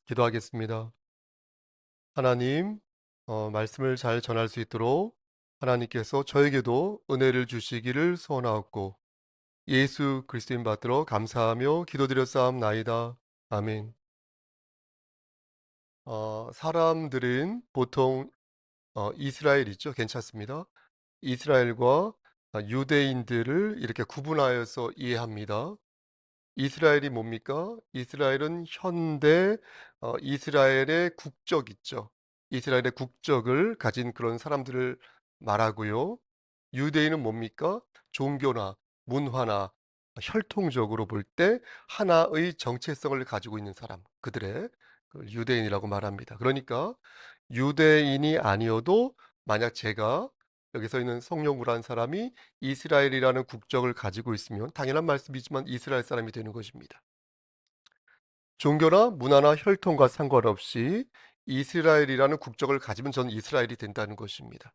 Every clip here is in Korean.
기도하겠습니다. 하나님, 말씀을 잘 전할 수 있도록 하나님께서 저에게도 은혜를 주시기를 소원하옵고 예수 그리스도인 받들어 감사하며 기도드렸사옵나이다. 아멘. 사람들은 보통 이스라엘 있죠? 괜찮습니다. 이스라엘과 유대인들을 이렇게 구분하여서 이해합니다. 이스라엘이 뭡니까? 이스라엘은 현대 이스라엘의 국적 있죠. 이스라엘의 국적을 가진 그런 사람들을 말하고요. 유대인은 뭡니까? 종교나 문화나 혈통적으로 볼 때 하나의 정체성을 가지고 있는 사람, 그들의 그 유대인이라고 말합니다. 그러니까 유대인이 아니어도 만약 제가 여기서 있는 성령으로 한 사람이 이스라엘이라는 국적을 가지고 있으면 당연한 말씀이지만 이스라엘 사람이 되는 것입니다. 종교나 문화나 혈통과 상관없이 이스라엘이라는 국적을 가지면 저는 이스라엘이 된다는 것입니다.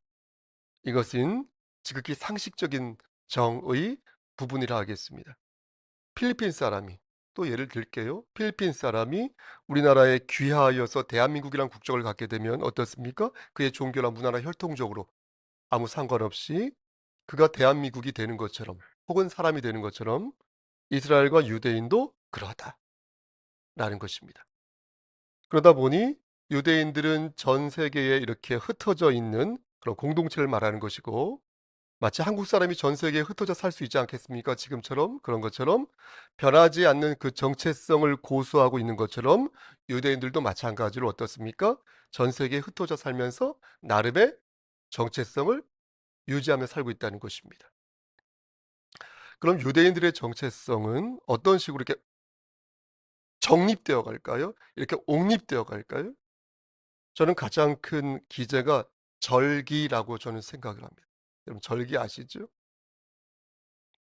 이것은 지극히 상식적인 정의 부분이라 하겠습니다. 필리핀 사람이 또 예를 들게요. 필리핀 사람이 우리나라에 귀화하여서 대한민국이라는 국적을 갖게 되면 어떻습니까? 그의 종교나 문화나 혈통적으로 아무 상관없이 그가 대한민국이 되는 것처럼 혹은 사람이 되는 것처럼 이스라엘과 유대인도 그러하다라는 것입니다. 그러다 보니 유대인들은 전 세계에 이렇게 흩어져 있는 그런 공동체를 말하는 것이고 마치 한국 사람이 전 세계에 흩어져 살 수 있지 않겠습니까? 지금처럼 그런 것처럼 변하지 않는 그 정체성을 고수하고 있는 것처럼 유대인들도 마찬가지로 어떻습니까? 전 세계에 흩어져 살면서 나름의 정체성을 유지하며 살고 있다는 것입니다. 그럼 유대인들의 정체성은 어떤 식으로 이렇게 정립되어 갈까요? 이렇게 옥립되어 갈까요? 저는 가장 큰 기제가 절기라고 저는 생각을 합니다. 여러분 절기 아시죠?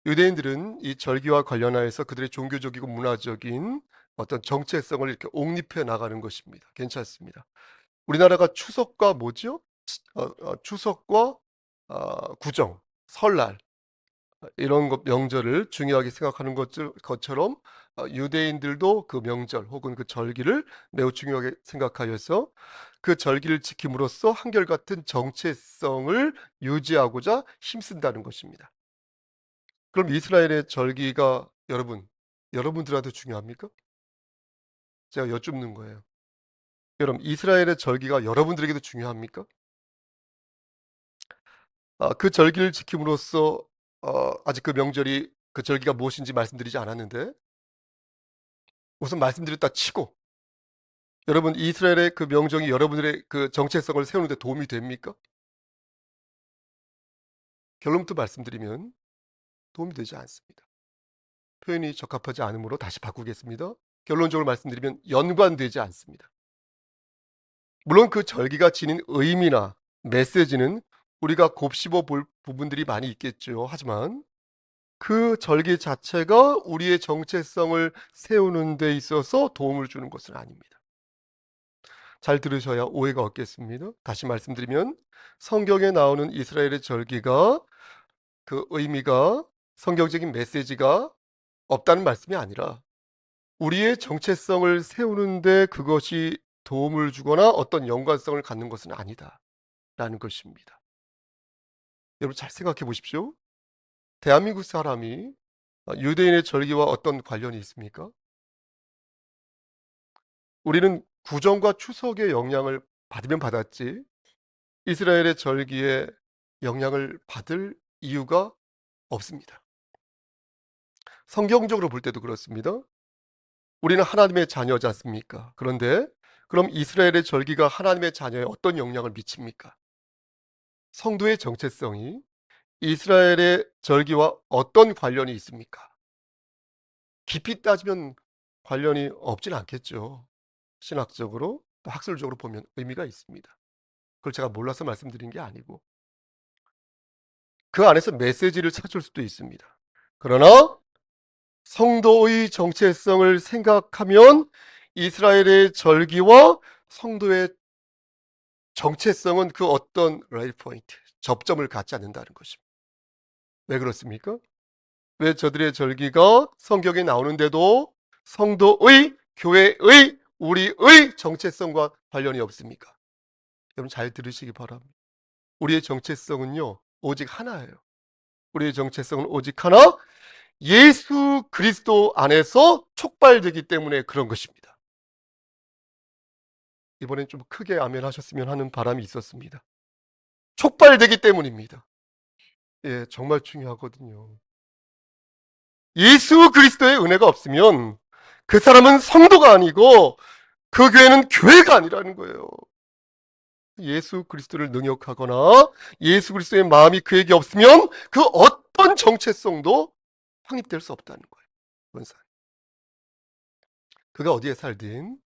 유대인들은 이 절기와 관련하여서 그들의 종교적이고 문화적인 어떤 정체성을 이렇게 옥립해 나가는 것입니다. 괜찮습니다. 우리나라가 추석과 뭐죠? 추석과 구정, 설날 이런 것 명절을 중요하게 생각하는 것처럼 유대인들도 그 명절 혹은 그 절기를 매우 중요하게 생각하여서 그 절기를 지킴으로써 한결같은 정체성을 유지하고자 힘쓴다는 것입니다. 그럼 이스라엘의 절기가 여러분들한테 중요합니까? 제가 여쭙는 거예요. 여러분, 이스라엘의 절기가 여러분들에게도 중요합니까? 그 절기를 지킴으로써 아직 그 절기가 무엇인지 말씀드리지 않았는데 우선 말씀드렸다 치고 여러분 이스라엘의 그 명정이 여러분들의 그 정체성을 세우는 데 도움이 됩니까? 결론부터 말씀드리면 도움이 되지 않습니다. 표현이 적합하지 않으므로 다시 바꾸겠습니다. 결론적으로 말씀드리면 연관되지 않습니다. 물론 그 절기가 지닌 의미나 메시지는 우리가 곱씹어 볼 부분들이 많이 있겠죠. 하지만 그 절기 자체가 우리의 정체성을 세우는 데 있어서 도움을 주는 것은 아닙니다. 잘 들으셔야 오해가 없겠습니다. 다시 말씀드리면 성경에 나오는 이스라엘의 절기가 그 의미가 성경적인 메시지가 없다는 말씀이 아니라 우리의 정체성을 세우는데 그것이 도움을 주거나 어떤 연관성을 갖는 것은 아니다라는 것입니다. 여러분 잘 생각해 보십시오. 대한민국 사람이 유대인의 절기와 어떤 관련이 있습니까? 우리는 구정과 추석의 영향을 받으면 받았지 이스라엘의 절기에 영향을 받을 이유가 없습니다. 성경적으로 볼 때도 그렇습니다. 우리는 하나님의 자녀지 않습니까? 그런데 그럼 이스라엘의 절기가 하나님의 자녀에 어떤 영향을 미칩니까? 성도의 정체성이 이스라엘의 절기와 어떤 관련이 있습니까? 깊이 따지면 관련이 없진 않겠죠. 신학적으로 또 학술적으로 보면 의미가 있습니다. 그걸 제가 몰라서 말씀드린 게 아니고 그 안에서 메시지를 찾을 수도 있습니다. 그러나 성도의 정체성을 생각하면 이스라엘의 절기와 성도의 정체성은 그 어떤 레이 포인트, 접점을 갖지 않는다는 것입니다. 왜 그렇습니까? 왜 저들의 절기가 성경에 나오는데도 성도의 교회의 우리의 정체성과 관련이 없습니까? 여러분 잘 들으시기 바랍니다. 우리의 정체성은요, 오직 하나예요. 우리의 정체성은 오직 하나, 예수 그리스도 안에서 촉발되기 때문에 그런 것입니다. 이번엔 좀 크게 아멘 하셨으면 하는 바람이 있었습니다. 촉발되기 때문입니다. 예, 정말 중요하거든요. 예수 그리스도의 은혜가 없으면 그 사람은 성도가 아니고 그 교회는 교회가 아니라는 거예요. 예수 그리스도를 능욕하거나 예수 그리스도의 마음이 그에게 없으면 그 어떤 정체성도 확립될 수 없다는 거예요. 그가 어디에 살든,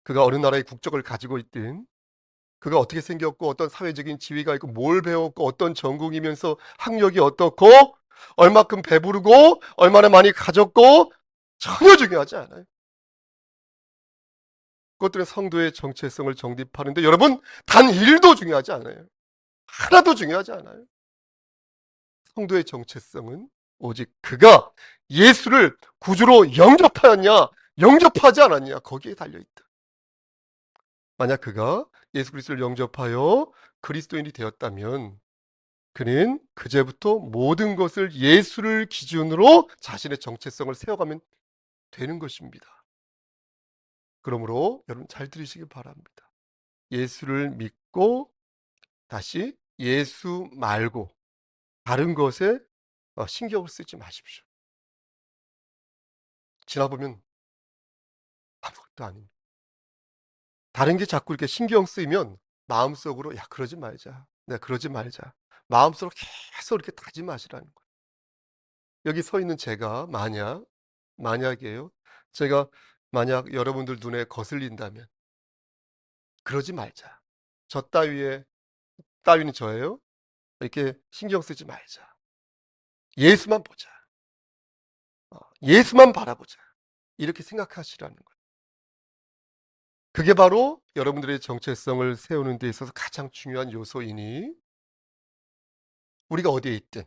그가 어느 나라의 국적을 가지고 있든, 그가 어떻게 생겼고 어떤 사회적인 지위가 있고 뭘 배웠고 어떤 전공이면서 학력이 어떻고 얼마큼 배부르고 얼마나 많이 가졌고 전혀 중요하지 않아요. 그것들은 성도의 정체성을 정립하는데 여러분 단 1도 중요하지 않아요. 하나도 중요하지 않아요. 성도의 정체성은 오직 그가 예수를 구주로 영접하였냐 영접하지 않았냐 거기에 달려있다. 만약 그가 예수 그리스도를 영접하여 그리스도인이 되었다면 그는 그제부터 모든 것을 예수를 기준으로 자신의 정체성을 세워가면 되는 것입니다. 그러므로 여러분 잘 들으시기 바랍니다. 예수를 믿고 다시 예수 말고 다른 것에 신경을 쓰지 마십시오. 지나보면 아무것도 아닙니다. 다른 게 자꾸 이렇게 신경 쓰이면 마음속으로 야 그러지 말자. 내가 그러지 말자. 마음속으로 계속 이렇게 다짐하시라는 거예요. 여기 서 있는 제가 만약이에요. 제가 만약 여러분들 눈에 거슬린다면 그러지 말자. 저 따위는 저예요. 이렇게 신경 쓰지 말자. 예수만 보자. 예수만 바라보자. 이렇게 생각하시라는 거예요. 그게 바로 여러분들의 정체성을 세우는 데 있어서 가장 중요한 요소이니 우리가 어디에 있든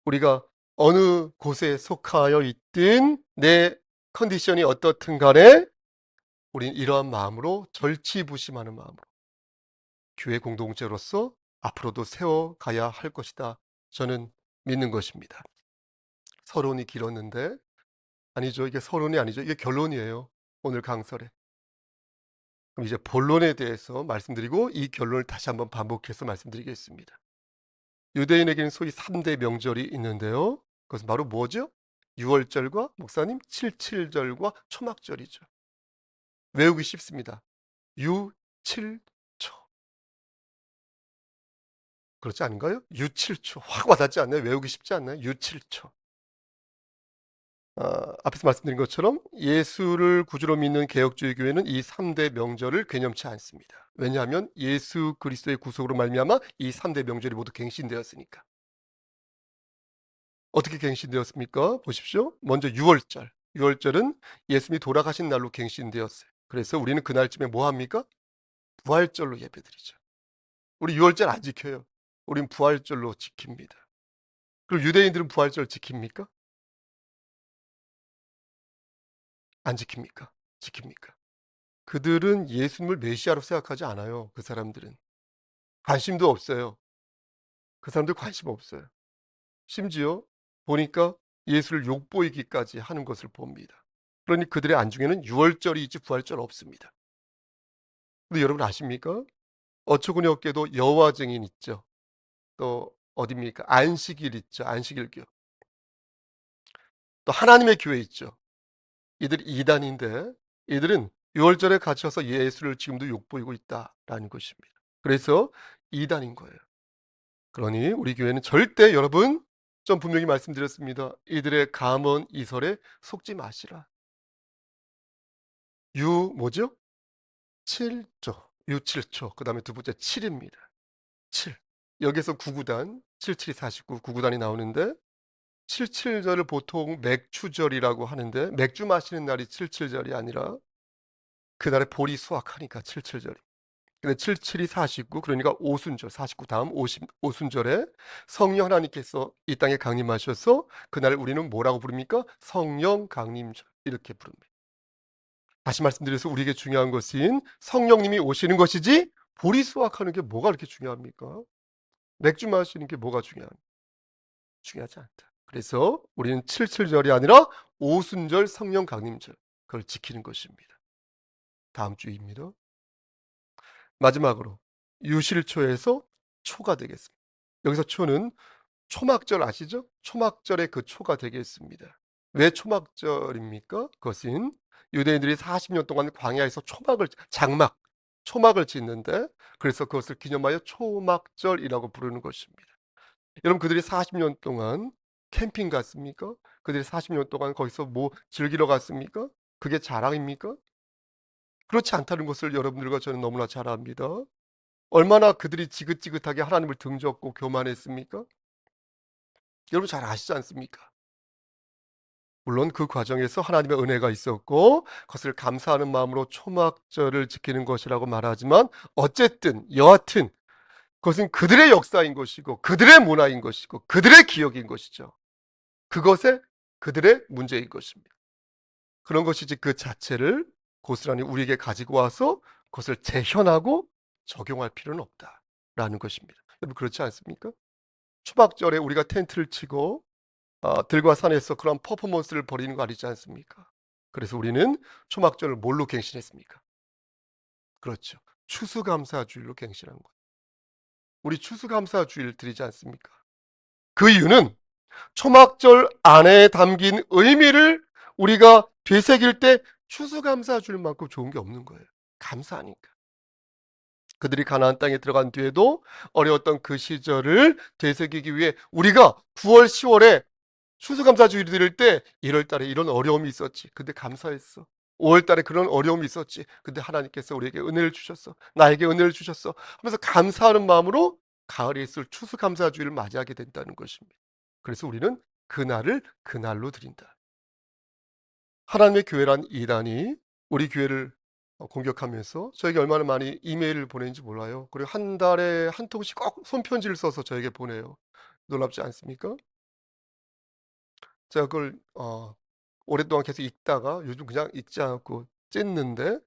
우리가 어느 곳에 속하여 있든 내 컨디션이 어떻든 간에 우리는 이러한 마음으로 절치부심하는 마음으로 교회 공동체로서 앞으로도 세워가야 할 것이다. 저는 믿는 것입니다. 서론이 길었는데 아니죠. 이게 서론이 아니죠. 이게 결론이에요. 오늘 강설에. 그럼 이제 본론에 대해서 말씀드리고 이 결론을 다시 한번 반복해서 말씀드리겠습니다. 유대인에게는 소위 3대 명절이 있는데요. 그것은 바로 뭐죠? 유월절과 목사님 77절과 초막절이죠. 외우기 쉽습니다. 유칠초. 그렇지 않은가요? 유칠초. 확 와닿지 않나요? 외우기 쉽지 않나요? 유칠초. 앞에서 말씀드린 것처럼 예수를 구주로 믿는 개혁주의 교회는 이 3대 명절을 개념치 않습니다. 왜냐하면 예수 그리스도의 구속으로 말미암아 이 3대 명절이 모두 갱신되었으니까. 어떻게 갱신되었습니까? 보십시오. 먼저 유월절. 유월절은 예수님이 돌아가신 날로 갱신되었어요. 그래서 우리는 그날쯤에 뭐 합니까? 부활절로 예배드리죠. 우리 유월절 안 지켜요. 우린 부활절로 지킵니다. 그럼 유대인들은 부활절 지킵니까? 안 지킵니까? 지킵니까? 그들은 예수님을 메시아로 생각하지 않아요. 그 사람들은. 관심도 없어요. 그 사람들 관심 없어요. 심지어 보니까 예수를 욕보이기까지 하는 것을 봅니다. 그러니 그들의 안중에는 유월절이지 부활절 없습니다. 근데 여러분 아십니까? 어처구니 없게도 여호와 증인 있죠. 또 어디입니까? 안식일 있죠. 안식일교. 또 하나님의 교회 있죠. 이들이 이단인데 이들은 유월절에 갇혀서 예수를 지금도 욕보이고 있다라는 것입니다. 그래서 이단인 거예요. 그러니 우리 교회는 절대 여러분 좀 분명히 말씀드렸습니다. 이들의 감언 이설에 속지 마시라. 유 뭐죠? 7조. 유 7조. 그다음에 두 번째 7입니다. 7. 여기서 구구단 77이 49 구구단이 나오는데 77절을 보통 맥주절이라고 하는데 맥주 마시는 날이 77절이 아니라 그날에 보리 수확하니까 77절이. 근데 77이 49 그러니까 오순절 49 다음 오순절에 성령 하나님께서 이 땅에 강림하셔서 그날 우리는 뭐라고 부릅니까? 성령 강림절 이렇게 부릅니다. 다시 말씀드려서 우리에게 중요한 것은 성령님이 오시는 것이지 보리 수확하는 게 뭐가 그렇게 중요합니까? 맥주 마시는 게 뭐가 중요하지 않다. 그래서 우리는 칠칠절이 아니라 오순절 성령 강림절 그걸 지키는 것입니다. 다음 주입니다. 마지막으로 유실초에서 초가 되겠습니다. 여기서 초는 초막절 아시죠? 초막절의 그 초가 되겠습니다. 왜 초막절입니까? 그것은 유대인들이 40년 동안 광야에서 초막을 짓는데 그래서 그것을 기념하여 초막절이라고 부르는 것입니다. 여러분 그들이 40년 동안 캠핑 갔습니까? 그들이 40년 동안 거기서 뭐 즐기러 갔습니까? 그게 자랑입니까? 그렇지 않다는 것을 여러분들과 저는 너무나 잘 압니다. 얼마나 그들이 지긋지긋하게 하나님을 등졌고 교만했습니까? 여러분 잘 아시지 않습니까? 물론 그 과정에서 하나님의 은혜가 있었고 그것을 감사하는 마음으로 초막절을 지키는 것이라고 말하지만 어쨌든 여하튼 그것은 그들의 역사인 것이고 그들의 문화인 것이고 그들의 기억인 것이죠. 그것에 그들의 문제인 것입니다. 그런 것이지 그 자체를 고스란히 우리에게 가지고 와서 그것을 재현하고 적용할 필요는 없다라는 것입니다. 여러분 그렇지 않습니까? 초막절에 우리가 텐트를 치고 들과 산에서 그런 퍼포먼스를 벌이는 거 아니지 않습니까? 그래서 우리는 초막절을 뭘로 갱신했습니까? 그렇죠. 추수감사주일로 갱신한 거예요. 우리 추수감사주일 드리지 않습니까? 그 이유는 초막절 안에 담긴 의미를 우리가 되새길 때 추수감사주일만큼 좋은 게 없는 거예요. 감사하니까. 그들이 가나안 땅에 들어간 뒤에도 어려웠던 그 시절을 되새기기 위해 우리가 9월, 10월에 추수감사주일 드릴 때 1월 달에 이런 어려움이 있었지. 근데 감사했어. 5월 달에 그런 어려움이 있었지. 근데 하나님께서 우리에게 은혜를 주셨어. 나에게 은혜를 주셨어. 하면서 감사하는 마음으로 가을에 있을 추수감사주일을 맞이하게 된다는 것입니다. 그래서 우리는 그날을 그날로 드린다. 하나님의 교회란 이단이 우리 교회를 공격하면서 저에게 얼마나 많이 이메일을 보내는지 몰라요. 그리고 한 달에 한 통씩 꼭 손편지를 써서 저에게 보내요. 놀랍지 않습니까? 제가 그걸 오랫동안 계속 읽다가 요즘 그냥 읽지 않고 쨌는데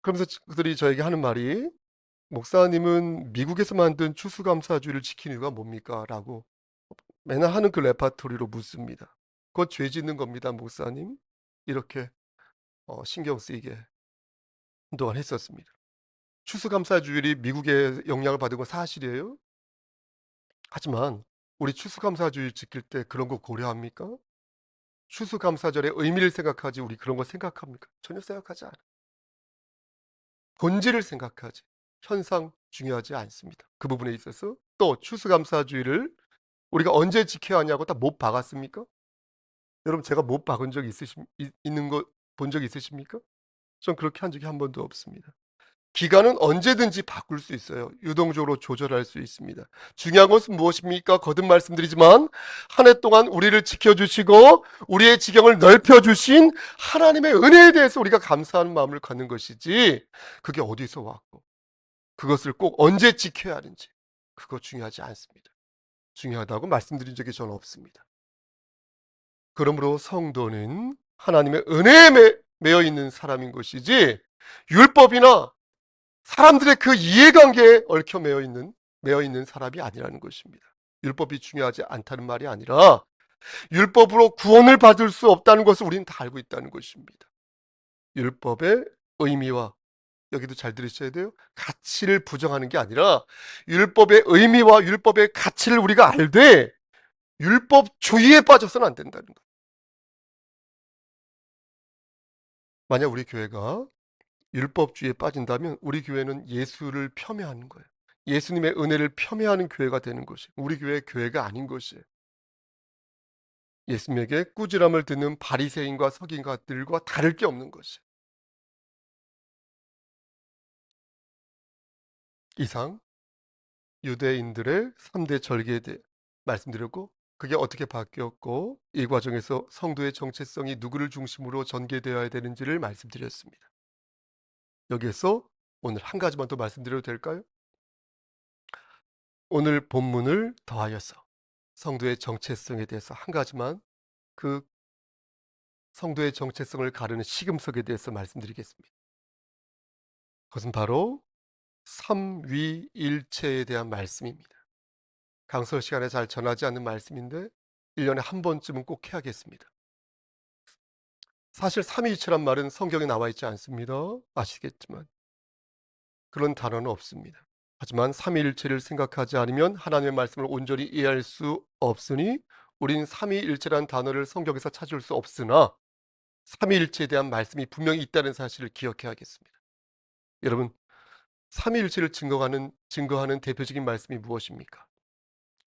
그러면서 그들이 저에게 하는 말이 "목사님은 미국에서 만든 추수감사주의를 지키는 이유가 뭡니까?" 라고 맨날 하는 그 레파토리로 묻습니다. "그건 죄 짓는 겁니다 목사님." 이렇게 신경 쓰이게 한동안 했었습니다. 추수감사주일이 미국의 영향을 받은 건 사실이에요. 하지만 우리 추수감사주일 지킬 때 그런 거 고려합니까? 추수감사절의 의미를 생각하지 우리 그런 거 생각합니까? 전혀 생각하지 않아요. 본질을 생각하지 현상 중요하지 않습니다. 그 부분에 있어서 또 추수감사주의를 우리가 언제 지켜야 하냐고 다 못 박았습니까? 여러분 제가 못 박은 적 있는 거 본 적 있으십니까? 전 그렇게 한 적이 한 번도 없습니다. 기간은 언제든지 바꿀 수 있어요. 유동적으로 조절할 수 있습니다. 중요한 것은 무엇입니까? 거듭 말씀드리지만 한 해 동안 우리를 지켜주시고 우리의 지경을 넓혀주신 하나님의 은혜에 대해서 우리가 감사하는 마음을 갖는 것이지 그게 어디서 왔고 그것을 꼭 언제 지켜야 하는지 그거 중요하지 않습니다. 중요하다고 말씀드린 적이 저는 없습니다. 그러므로 성도는 하나님의 은혜에 매여 있는 사람인 것이지 율법이나 사람들의 그 이해관계에 얽혀 매여 있는 사람이 아니라는 것입니다. 율법이 중요하지 않다는 말이 아니라 율법으로 구원을 받을 수 없다는 것을 우리는 다 알고 있다는 것입니다. 율법의 의미와 여기도 잘 들으셔야 돼요. 가치를 부정하는 게 아니라 율법의 의미와 율법의 가치를 우리가 알되 율법주의에 빠져서는 안 된다는 거예요. 만약 우리 교회가 율법주의에 빠진다면 우리 교회는 예수를 폄훼하는 거예요. 예수님의 은혜를 폄훼하는 교회가 되는 것이 우리 교회의 교회가 아닌 것이에요. 예수님에게 꾸지람을 듣는 바리새인과 서기관들과 다를 게 없는 것이에요. 이상 유대인들의 3대 절기에 대해 말씀드렸고 그게 어떻게 바뀌었고 이 과정에서 성도의 정체성이 누구를 중심으로 전개되어야 되는지를 말씀드렸습니다. 여기에서 오늘 한 가지만 더 말씀드려도 될까요? 오늘 본문을 더하여서 성도의 정체성에 대해서 한 가지만 그 성도의 정체성을 가르는 시금석에 대해서 말씀드리겠습니다. 그것은 바로 삼위일체에 대한 말씀입니다. 강설 시간에 잘 전하지 않는 말씀인데 1년에 한 번쯤은 꼭 해야겠습니다. 사실 삼위일체란 말은 성경에 나와 있지 않습니다. 아시겠지만 그런 단어는 없습니다. 하지만 삼위일체를 생각하지 않으면 하나님의 말씀을 온전히 이해할 수 없으니 우린 삼위일체란 단어를 성경에서 찾을 수 없으나 삼위일체에 대한 말씀이 분명히 있다는 사실을 기억해야겠습니다. 여러분, 삼위일체를 증거하는 대표적인 말씀이 무엇입니까?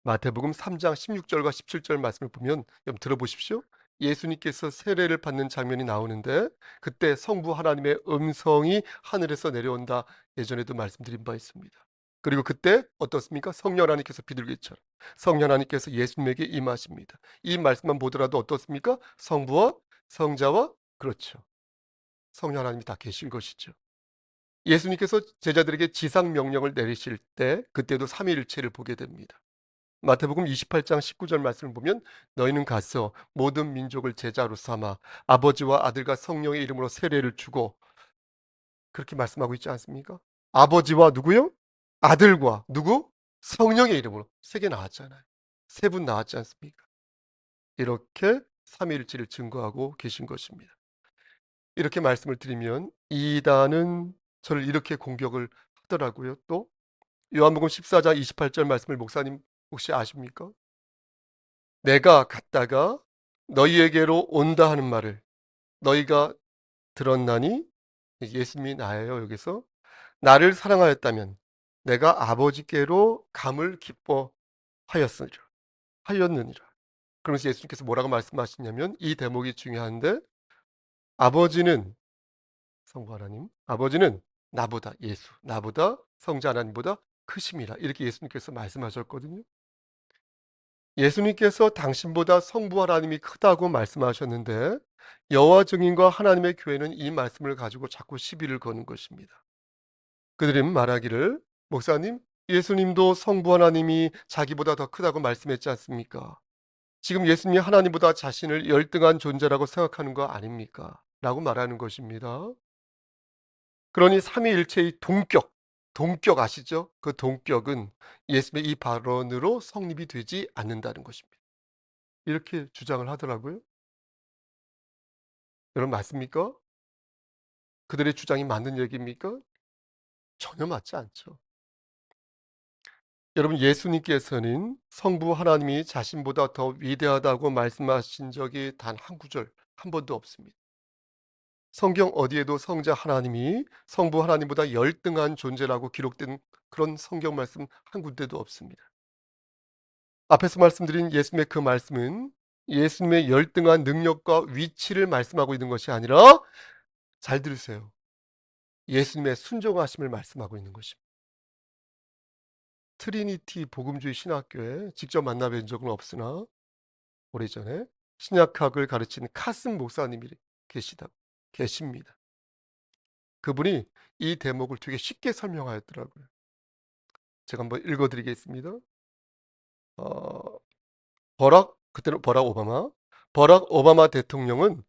마태복음 3장 16절과 17절 말씀을 보면 여러분 들어보십시오. 예수님께서 세례를 받는 장면이 나오는데 그때 성부 하나님의 음성이 하늘에서 내려온다. 예전에도 말씀드린 바 있습니다. 그리고 그때 어떻습니까? 성령 하나님께서 비둘기처럼 성령 하나님께서 예수님에게 임하십니다. 이 말씀만 보더라도 어떻습니까? 성부와 성자와 그렇죠. 성령 하나님이 다 계신 것이죠. 예수님께서 제자들에게 지상 명령을 내리실 때 그때도 삼위일체를 보게 됩니다. 마태복음 28장 19절 말씀을 보면 너희는 가서 모든 민족을 제자로 삼아 아버지와 아들과 성령의 이름으로 세례를 주고 그렇게 말씀하고 있지 않습니까? 아버지와 누구요? 아들과 누구? 성령의 이름으로 세 개 나왔잖아요. 세 분 나왔지 않습니까? 이렇게 삼위일체를 증거하고 계신 것입니다. 이렇게 말씀을 드리면 이단은 저를 이렇게 공격을 하더라고요. 또 요한복음 14장 28절 말씀을 목사님 혹시 아십니까? 내가 갔다가 너희에게로 온다 하는 말을 너희가 들었나니 예수님이 나예요. 여기서 나를 사랑하였다면 내가 아버지께로 감을 기뻐하였느니라. 그러면서 예수님께서 뭐라고 말씀하시냐면 이 대목이 중요한데 아버지는 성부 하나님 아버지는 나보다 예수 나보다 성자 하나님보다 크심이라 이렇게 예수님께서 말씀하셨거든요. 예수님께서 당신보다 성부 하나님이 크다고 말씀하셨는데 여호와 증인과 하나님의 교회는 이 말씀을 가지고 자꾸 시비를 거는 것입니다. 그들은 말하기를 목사님 예수님도 성부 하나님이 자기보다 더 크다고 말씀했지 않습니까? 지금 예수님이 하나님보다 자신을 열등한 존재라고 생각하는 거 아닙니까? 라고 말하는 것입니다. 그러니 삼위일체의 동격 아시죠? 그 동격은 예수님의 이 발언으로 성립이 되지 않는다는 것입니다. 이렇게 주장을 하더라고요. 여러분 맞습니까? 그들의 주장이 맞는 얘기입니까? 전혀 맞지 않죠. 여러분 예수님께서는 성부 하나님이 자신보다 더 위대하다고 말씀하신 적이 단 한 구절 한 번도 없습니다. 성경 어디에도 성자 하나님이 성부 하나님보다 열등한 존재라고 기록된 그런 성경 말씀 한 군데도 없습니다. 앞에서 말씀드린 예수님의 그 말씀은 예수님의 열등한 능력과 위치를 말씀하고 있는 것이 아니라 잘 들으세요. 예수님의 순종하심을 말씀하고 있는 것입니다. 트리니티 복음주의 신학교에 직접 만나뵌 적은 없으나 오래전에 신약학을 가르치는 카슨 목사님이 계십니다. 그분이 이 대목을 되게 쉽게 설명하였더라고요. 제가 한번 읽어드리겠습니다. 어, 그때는 버락 오바마 대통령은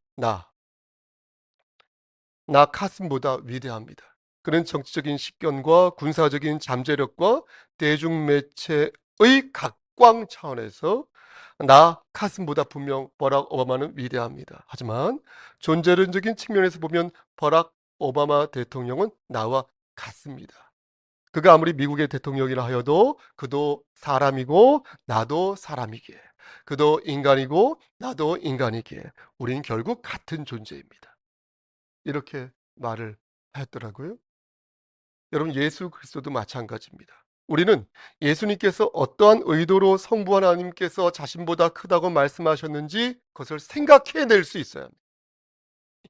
나 카슨보다 위대합니다. 그는 정치적인 식견과 군사적인 잠재력과 대중매체의 각광 차원에서 나 카슨보다 분명 버락 오바마는 위대합니다. 하지만 존재론적인 측면에서 보면 버락 오바마 대통령은 나와 같습니다. 그가 아무리 미국의 대통령이라 하여도 그도 사람이고 나도 사람이기에 그도 인간이고 나도 인간이기에 우린 결국 같은 존재입니다. 이렇게 말을 하였더라고요. 여러분 예수 그리스도도 마찬가지입니다. 우리는 예수님께서 어떠한 의도로 성부 하나님께서 자신보다 크다고 말씀하셨는지 그것을 생각해낼 수 있어야 합니다.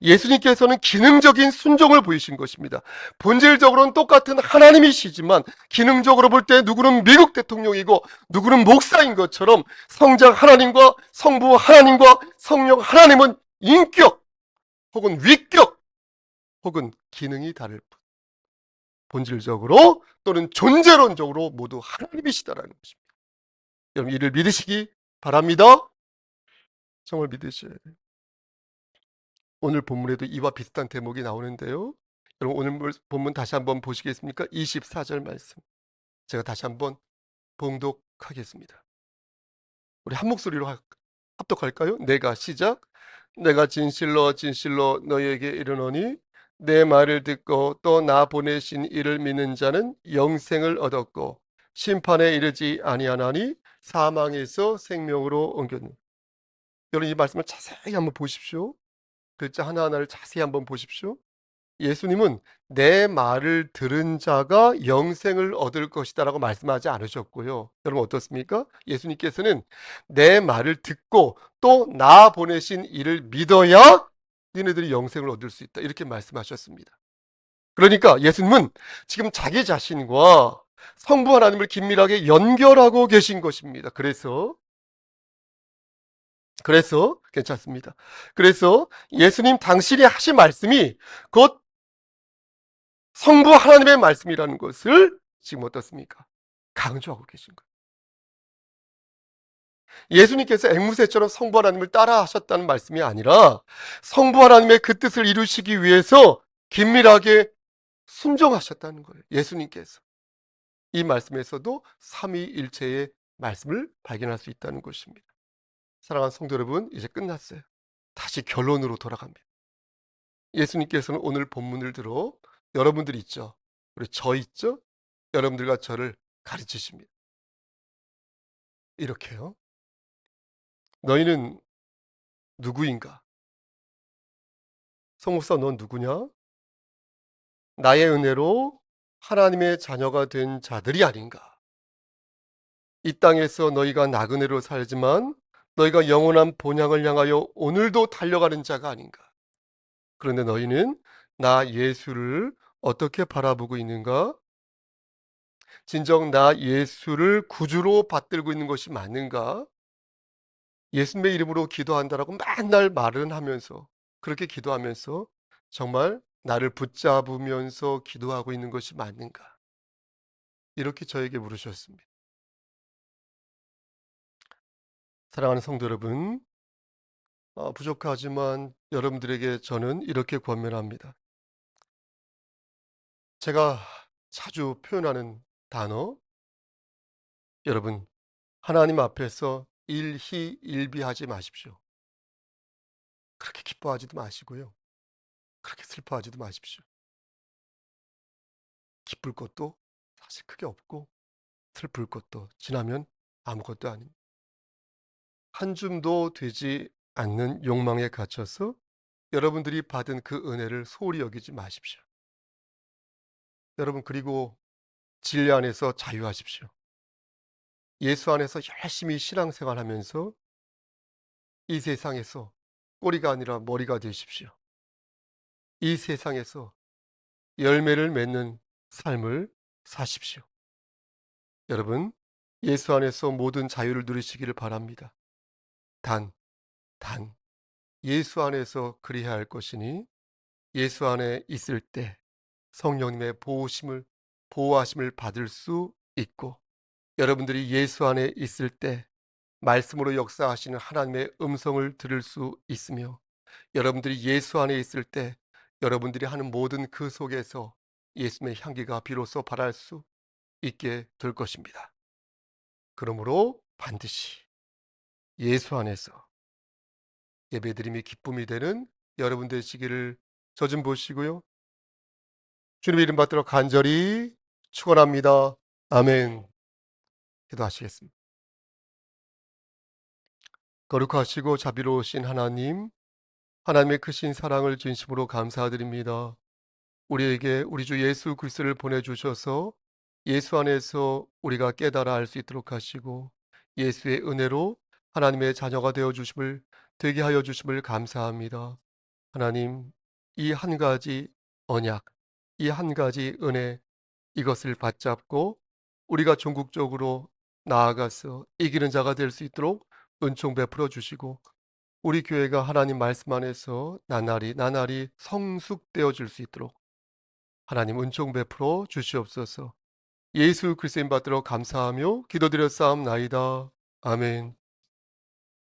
예수님께서는 기능적인 순종을 보이신 것입니다. 본질적으로는 똑같은 하나님이시지만 기능적으로 볼 때 누구는 미국 대통령이고 누구는 목사인 것처럼 성자 하나님과 성부 하나님과 성령 하나님은 인격 혹은 위격 혹은 기능이 다를 뿐 본질적으로 또는 존재론적으로 모두 하나님이시다라는 것입니다. 여러분 이를 믿으시기 바랍니다. 정말 믿으셔야 돼요. 오늘 본문에도 이와 비슷한 대목이 나오는데요. 여러분 오늘 본문 다시 한번 보시겠습니까? 24절 말씀. 제가 다시 한번 봉독하겠습니다. 우리 한 목소리로 합독할까요? 내가 시작. 내가 진실로 진실로 너희에게 이르노니 내 말을 듣고 또 나 보내신 이를 믿는 자는 영생을 얻었고 심판에 이르지 아니하나니 사망에서 생명으로 옮겼느니라. 여러분 이 말씀을 자세히 한번 보십시오. 글자 하나하나를 자세히 한번 보십시오. 예수님은 내 말을 들은 자가 영생을 얻을 것이다라고 말씀하지 않으셨고요. 여러분 어떻습니까? 예수님께서는 내 말을 듣고 또 나 보내신 이를 믿어야 니네들이 영생을 얻을 수 있다. 이렇게 말씀하셨습니다. 그러니까 예수님은 지금 자기 자신과 성부 하나님을 긴밀하게 연결하고 계신 것입니다. 그래서 괜찮습니다. 그래서 예수님 당신이 하신 말씀이 곧 성부 하나님의 말씀이라는 것을 지금 어떻습니까? 강조하고 계신 거예요. 예수님께서 앵무새처럼 성부 하나님을 따라 하셨다는 말씀이 아니라 성부 하나님의 그 뜻을 이루시기 위해서 긴밀하게 순종하셨다는 거예요. 예수님께서. 이 말씀에서도 삼위일체의 말씀을 발견할 수 있다는 것입니다. 사랑하는 성도 여러분, 이제 끝났어요. 다시 결론으로 돌아갑니다. 예수님께서는 오늘 본문을 들어 여러분들 있죠? 우리 저 있죠? 여러분들과 저를 가르치십니다. 이렇게요. 너희는 누구인가? 성목사 넌 누구냐? 나의 은혜로 하나님의 자녀가 된 자들이 아닌가? 이 땅에서 너희가 나그네로 살지만 너희가 영원한 본향을 향하여 오늘도 달려가는 자가 아닌가? 그런데 너희는 나 예수를 어떻게 바라보고 있는가? 진정 나 예수를 구주로 받들고 있는 것이 맞는가? 예수님의 이름으로 기도한다라고 맨날 말은 하면서 그렇게 기도하면서 정말 나를 붙잡으면서 기도하고 있는 것이 맞는가? 이렇게 저에게 물으셨습니다. 사랑하는 성도 여러분, 부족하지만 여러분들에게 저는 이렇게 권면합니다. 제가 자주 표현하는 단어, 여러분 하나님 앞에서 일희일비하지 마십시오. 그렇게 기뻐하지도 마시고요. 그렇게 슬퍼하지도 마십시오. 기쁠 것도 사실 크게 없고 슬플 것도 지나면 아무것도 아닙니다. 한 줌도 되지 않는 욕망에 갇혀서 여러분들이 받은 그 은혜를 소홀히 여기지 마십시오. 여러분 그리고 진리 안에서 자유하십시오. 예수 안에서 열심히 신앙생활하면서 이 세상에서 꼬리가 아니라 머리가 되십시오. 이 세상에서 열매를 맺는 삶을 사십시오. 여러분 예수 안에서 모든 자유를 누리시기를 바랍니다. 단 예수 안에서 그리해야 할 것이니 예수 안에 있을 때 성령님의 보호하심을 받을 수 있고 여러분들이 예수 안에 있을 때 말씀으로 역사하시는 하나님의 음성을 들을 수 있으며 여러분들이 예수 안에 있을 때 여러분들이 하는 모든 그 속에서 예수님의 향기가 비로소 발할 수 있게 될 것입니다. 그러므로 반드시 예수 안에서 예배드림이 기쁨이 되는 여러분 되시기를 저 좀 보시고요. 주님의 이름 받들어 간절히 축원합니다. 아멘. 기도하시겠습니다. 거룩하시고 자비로우신 하나님, 하나님의 크신 사랑을 진심으로 감사드립니다. 우리에게 우리 주 예수 그리스도를 보내주셔서 예수 안에서 우리가 깨달아 알 수 있도록 하시고 예수의 은혜로 하나님의 자녀가 되게 하여 주심을 감사합니다. 하나님, 이 한 가지 언약, 이 한 가지 은혜, 이것을 받잡고 우리가 전국적으로 나아가서 이기는 자가 될 수 있도록 은총 베풀어 주시고 우리 교회가 하나님 말씀 안에서 나날이 성숙되어 질 수 있도록 하나님 은총 베풀어 주시옵소서. 예수 그리스도인 받들어 감사하며 기도드렸사옵나이다. 아멘.